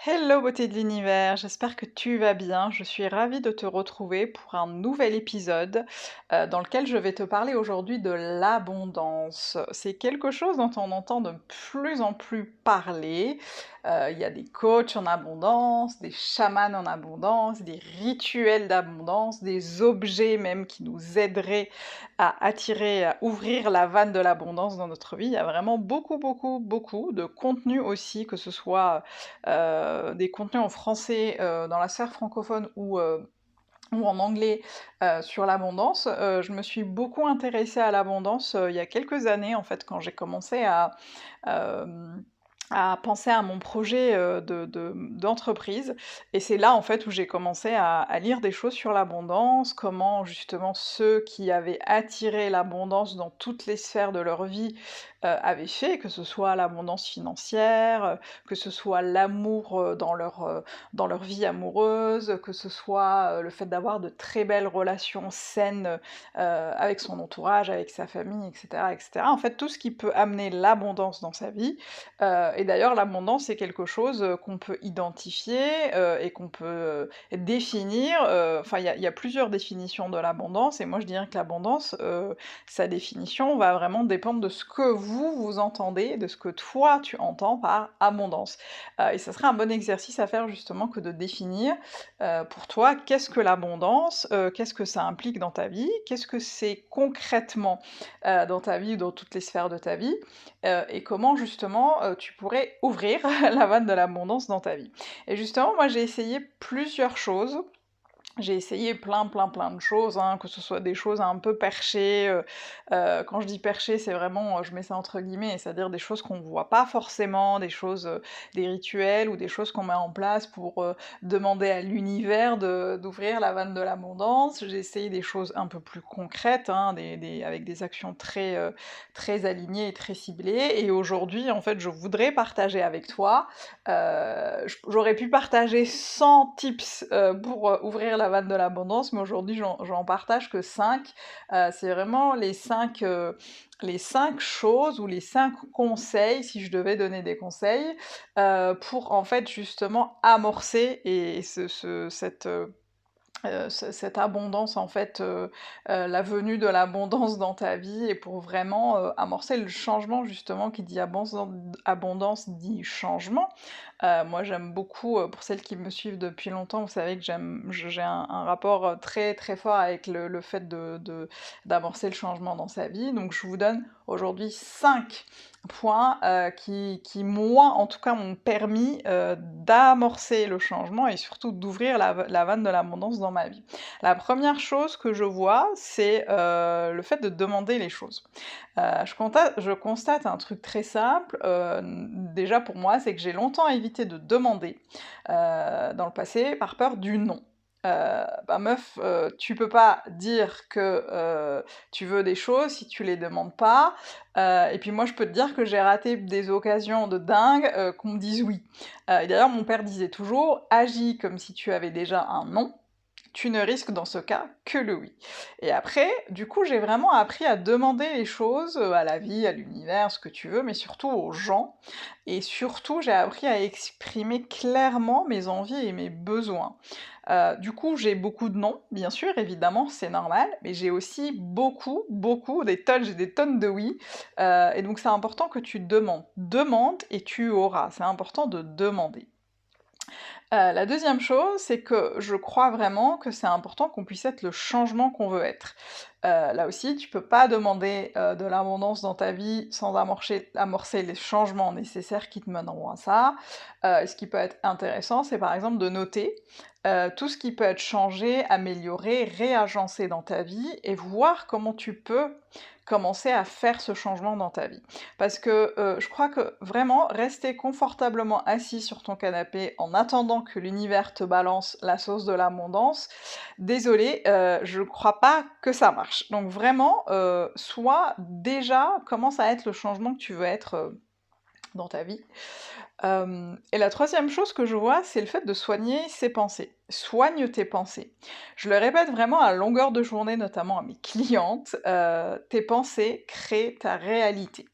Hello beauté de l'univers, j'espère que tu vas bien. Je suis ravie de te retrouver pour un nouvel épisode dans lequel je vais te parler aujourd'hui de l'abondance. C'est quelque chose dont on entend de plus en plus parler. Il y a des coachs en abondance, des chamans en abondance, des rituels d'abondance, des objets même qui nous aideraient à attirer, à ouvrir la vanne de l'abondance dans notre vie. Il y a vraiment beaucoup de contenu aussi, que ce soit des contenus en français dans la sphère francophone ou en anglais sur l'abondance. Je me suis beaucoup intéressée à l'abondance il y a quelques années, en fait, quand j'ai commencé euh, à penser à mon projet d'entreprise. Et c'est là, en fait, où j'ai commencé à lire des choses sur l'abondance, comment justement ceux qui avaient attiré l'abondance dans toutes les sphères de leur vie avaient fait, que ce soit l'abondance financière, que ce soit l'amour dans leur vie amoureuse, que ce soit le fait d'avoir de très belles relations saines avec son entourage, avec sa famille, etc., etc. En fait, tout ce qui peut amener l'abondance dans sa vie. Et d'ailleurs, l'abondance, c'est quelque chose qu'on peut identifier et qu'on peut définir. Enfin, il y a plusieurs définitions de l'abondance, et moi je dirais que l'abondance, sa définition va vraiment dépendre de ce que vous entendez, de ce que toi tu entends par abondance. Et ça serait un bon exercice à faire justement que de définir pour toi qu'est-ce que l'abondance, qu'est-ce que ça implique dans ta vie, qu'est-ce que c'est concrètement dans ta vie ou dans toutes les sphères de ta vie, et comment justement tu pourrais ouvrir la vanne de l'abondance dans ta vie. Et justement, moi j'ai essayé plusieurs choses. J'ai essayé plein de choses, hein, que ce soit des choses un peu perchées. Quand je dis perchées, c'est vraiment, je mets ça entre guillemets, c'est-à-dire des choses qu'on voit pas forcément, des choses, des rituels ou des choses qu'on met en place pour demander à l'univers d'ouvrir la vanne de l'abondance. J'ai essayé des choses un peu plus concrètes, hein, avec des actions très alignées et très ciblées. Et aujourd'hui, en fait, je voudrais partager avec toi. J'aurais pu partager 100 tips pour ouvrir la vanne de l'abondance, mais aujourd'hui j'en partage que 5. C'est vraiment les 5 choses ou les 5 conseils, si je devais donner des conseils, pour en fait justement amorcer cette abondance en fait, la venue de l'abondance dans ta vie, et pour vraiment amorcer le changement. Justement, qui dit abondance dit changement. Moi j'aime beaucoup, pour celles qui me suivent depuis longtemps, vous savez que j'ai un rapport très fort avec le fait d'amorcer le changement dans sa vie. Donc je vous donne aujourd'hui 5 points qui, moi en tout cas, m'ont permis d'amorcer le changement et surtout d'ouvrir la vanne de l'abondance dans ma vie. La première chose que je vois, c'est le fait de demander les choses. Je constate un truc très simple, déjà pour moi, c'est que j'ai longtemps évité de demander dans le passé par peur du non. Bah meuf, tu peux pas dire que tu veux des choses si tu les demandes pas. Et puis moi je peux te dire que j'ai raté des occasions de dingue qu'on me dise oui. Et d'ailleurs mon père disait toujours: agis comme si tu avais déjà un non, tu ne risques dans ce cas que le oui. Et après, du coup, j'ai vraiment appris à demander les choses à la vie, à l'univers, ce que tu veux, mais surtout aux gens. Et surtout, j'ai appris à exprimer clairement mes envies et mes besoins. Du coup, j'ai beaucoup de non, bien sûr, évidemment, c'est normal, mais j'ai aussi j'ai des tonnes de oui. Et donc, c'est important que tu demandes. Demande et tu auras. C'est important de demander. La deuxième chose, c'est que je crois vraiment que c'est important qu'on puisse être le changement qu'on veut être. Là aussi, tu peux pas demander de l'abondance dans ta vie sans amorcer les changements nécessaires qui te mèneront à ça. Ce qui peut être intéressant, c'est par exemple de noter tout ce qui peut être changé, amélioré, réagencé dans ta vie, et voir comment tu peux commencer à faire ce changement dans ta vie. Parce que je crois que vraiment rester confortablement assis sur ton canapé en attendant que l'univers te balance la sauce de l'abondance, désolée, je crois pas que ça marche. Donc vraiment, soit déjà commence à être le changement que tu veux être dans ta vie. Et la troisième chose que je vois, c'est le fait de soigner ses pensées. Soigne tes pensées. Je le répète vraiment à longueur de journée, notamment à mes clientes, tes pensées créent ta réalité.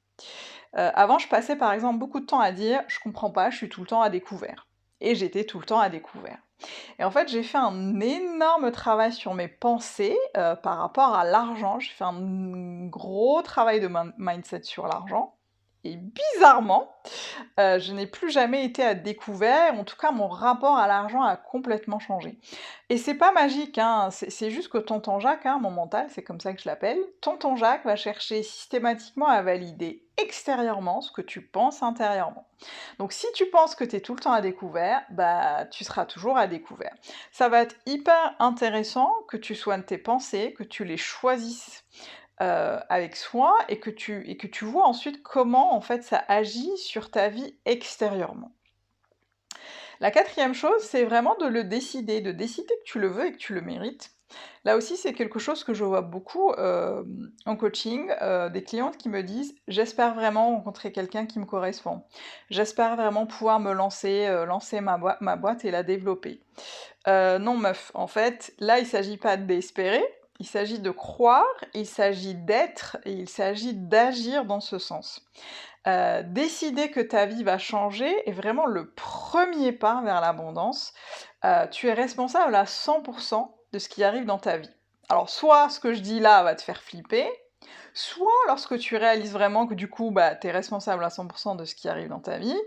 Avant, je passais par exemple beaucoup de temps à dire: «Je comprends pas, je suis tout le temps à découvert». et j'étais tout le temps à découvert. Et en fait, j'ai fait un énorme travail sur mes pensées par rapport à l'argent. J'ai fait un gros travail de mindset sur l'argent. Et bizarrement, je n'ai plus jamais été à découvert. En tout cas, mon rapport à l'argent a complètement changé. Et c'est pas magique, hein, c'est juste que tonton Jacques, hein, mon mental, c'est comme ça que je l'appelle, tonton Jacques va chercher systématiquement à valider extérieurement ce que tu penses intérieurement. Donc si tu penses que tu es tout le temps à découvert, bah tu seras toujours à découvert. Ça va être hyper intéressant que tu soignes tes pensées, que tu les choisisses avec soin et que tu vois ensuite comment en fait ça agit sur ta vie extérieurement. La quatrième chose, c'est vraiment de décider que tu le veux et que tu le mérites. Là aussi, c'est quelque chose que je vois beaucoup en coaching, des clientes qui me disent: «J'espère vraiment rencontrer quelqu'un qui me correspond. J'espère vraiment pouvoir me lancer, lancer ma boîte et la développer». Non meuf, en fait, là, il s'agit pas d'espérer, il s'agit de croire, il s'agit d'être et il s'agit d'agir dans ce sens. Décider que ta vie va changer est vraiment le premier pas vers l'abondance. Tu es responsable à 100 de ce qui arrive dans ta vie. Alors soit ce que je dis là va te faire flipper, soit lorsque tu réalises vraiment que du coup, bah, tu es responsable à 100 de ce qui arrive dans ta vie,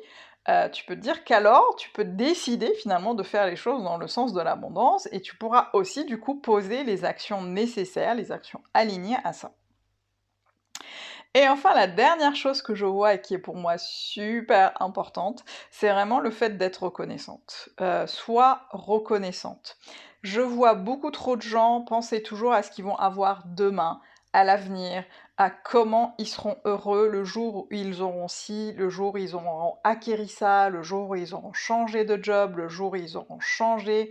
tu peux te dire qu'alors tu peux décider finalement de faire les choses dans le sens de l'abondance et tu pourras aussi du coup poser les actions nécessaires, les actions alignées à ça. Et enfin, la dernière chose que je vois et qui est pour moi super importante, c'est vraiment le fait d'être reconnaissante. Sois reconnaissante. Je vois beaucoup trop de gens penser toujours à ce qu'ils vont avoir demain, à l'avenir, à comment ils seront heureux le jour où ils auront ci, le jour où ils auront acquéri ça, le jour où ils auront changé de job, le jour où ils auront changé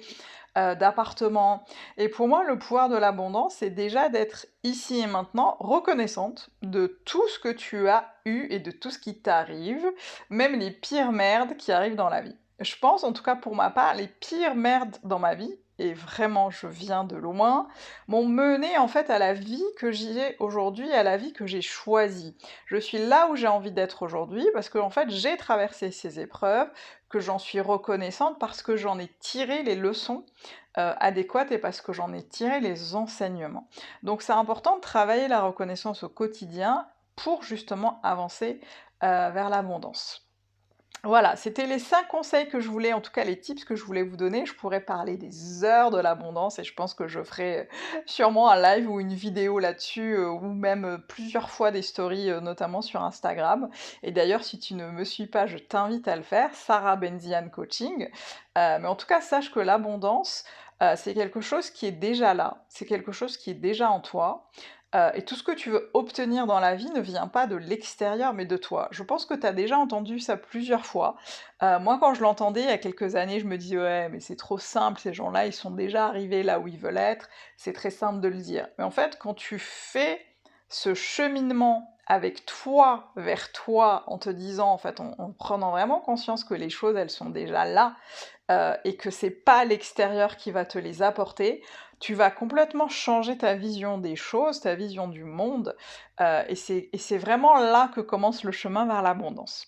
d'appartement. Et pour moi, le pouvoir de l'abondance, c'est déjà d'être ici et maintenant reconnaissante de tout ce que tu as eu et de tout ce qui t'arrive, même les pires merdes qui arrivent dans la vie. Je pense, en tout cas pour ma part, les pires merdes dans ma vie, et vraiment je viens de loin, m'ont mené en fait à la vie que j'ai aujourd'hui, à la vie que j'ai choisie. Je suis là où j'ai envie d'être aujourd'hui parce que en fait j'ai traversé ces épreuves, que j'en suis reconnaissante parce que j'en ai tiré les leçons adéquates et parce que j'en ai tiré les enseignements. Donc c'est important de travailler la reconnaissance au quotidien pour justement avancer vers l'abondance. Voilà, c'était les 5 conseils que je voulais, en tout cas les tips que je voulais vous donner. Je pourrais parler des heures de l'abondance et je pense que je ferai sûrement un live ou une vidéo là-dessus, ou même plusieurs fois des stories, notamment sur Instagram. Et d'ailleurs, si tu ne me suis pas, je t'invite à le faire, Sarah Benzian Coaching. Mais en tout cas, sache que l'abondance, c'est quelque chose qui est déjà là, c'est quelque chose qui est déjà en toi. Et tout ce que tu veux obtenir dans la vie ne vient pas de l'extérieur, mais de toi. Je pense que tu as déjà entendu ça plusieurs fois. Moi, quand je l'entendais il y a quelques années, je me disais: «Ouais, mais c'est trop simple, ces gens-là, ils sont déjà arrivés là où ils veulent être, c'est très simple de le dire». Mais en fait, quand tu fais ce cheminement avec toi, vers toi, en te disant, en fait, en prenant vraiment conscience que les choses, elles sont déjà là, et que c'est pas l'extérieur qui va te les apporter, tu vas complètement changer ta vision des choses, ta vision du monde, et c'est vraiment là que commence le chemin vers l'abondance.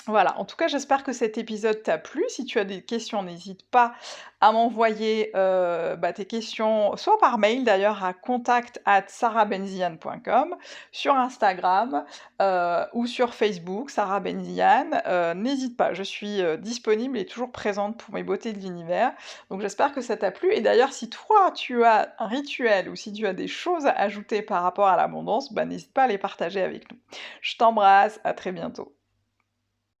Voilà, en tout cas, j'espère que cet épisode t'a plu. Si tu as des questions, n'hésite pas à m'envoyer tes questions, soit par mail d'ailleurs à contact@sarahbenzian.com, sur Instagram ou sur Facebook, Sarah Benzian. N'hésite pas, je suis disponible et toujours présente pour mes beautés de l'univers. Donc j'espère que ça t'a plu. Et d'ailleurs, si toi, tu as un rituel ou si tu as des choses à ajouter par rapport à l'abondance, n'hésite pas à les partager avec nous. Je t'embrasse, à très bientôt.